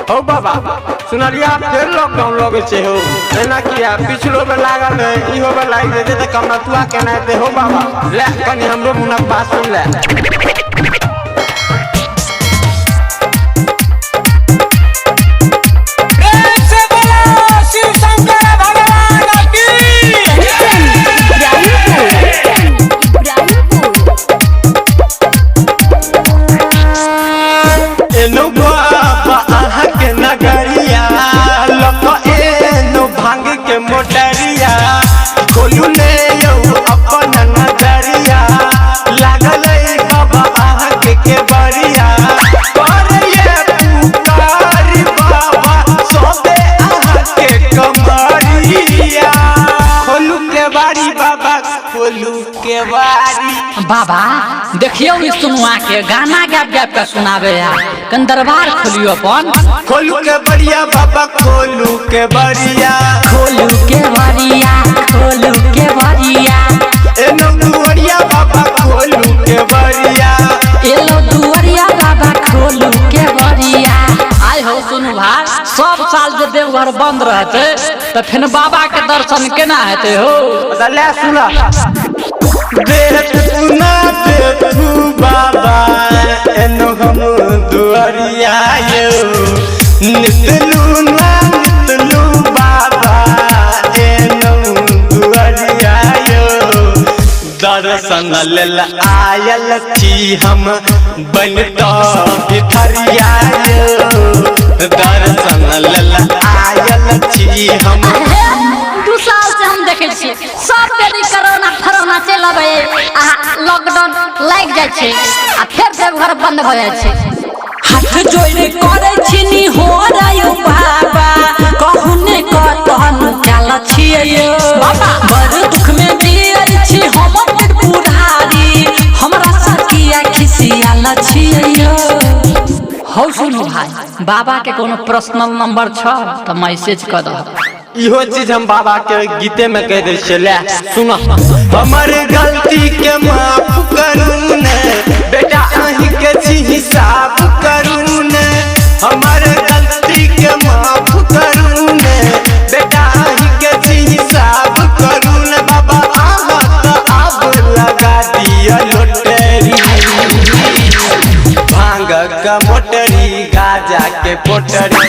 हो बाबा सुनलिया फिर लॉकडाउन लगे छे हो एना किया पिछलो में लागल है इहो में लाग दे त कमतुआ केना दे हो बाबा ले कनी हमरो मुनक बात सुन ले मोटरिया खोलू ने यो अपन नजरिया लागल बाबा आके के बरिया करे पुकारी बाबा सोते आके कमरिया खोलू के बारी बाबा खोलू के बारी बाबा देखियो इ सुनुआ के गाना गाप गाप के सुनावे है कन दरबार खोलियो अपन खोलू के बरिया बाबा खोलू के बरिया खोलू के बरिया खोलू के बरिया एनो दुवरिया बाबा खोलू के बरिया एलो दुवरिया बाबा खोलू के बरिया आय हो सुनु भाई सब साल जे देवघर बंद रहते त फिर बाबा के दर्शन केना हेते हो ले सुना देखू बाबा एनो हम दुवरिया यो नितलू बाबा एनो दुवरिया यो दर्शन लेल आयल छी हम बनता भिखरिया यो दर्शन लेल आयल छी हम 2 साल से हम देखे छी सब यदि कोरोना फरोना चल आबे आ लॉकडाउन लाग जाय छै आ फिर देवघर बंद भ जाय छै हाथ जोड़े करे छिनी हो रयो बाबा कहने कतन चल छियो बाबा बड़ दुख में दियर छी हम पुरारी हमरा सकिया खिसियाल छियो हो सुनु भाई बाबा के कोनो पर्सनल नंबर छ त मैसेज क द इहो चीज हम बाबा के गीते में कह दे छे ले सुनो हमर गलती के माफ करू ने बेटा अहीं के छी हिसाब करू ने हमर गलती के माफ करू ने बेटा अहीं के छी हिसाब करू ने बाबा आहा त अब लगा दिया लोटरी भांग का मोटरी गाजा के पोटरी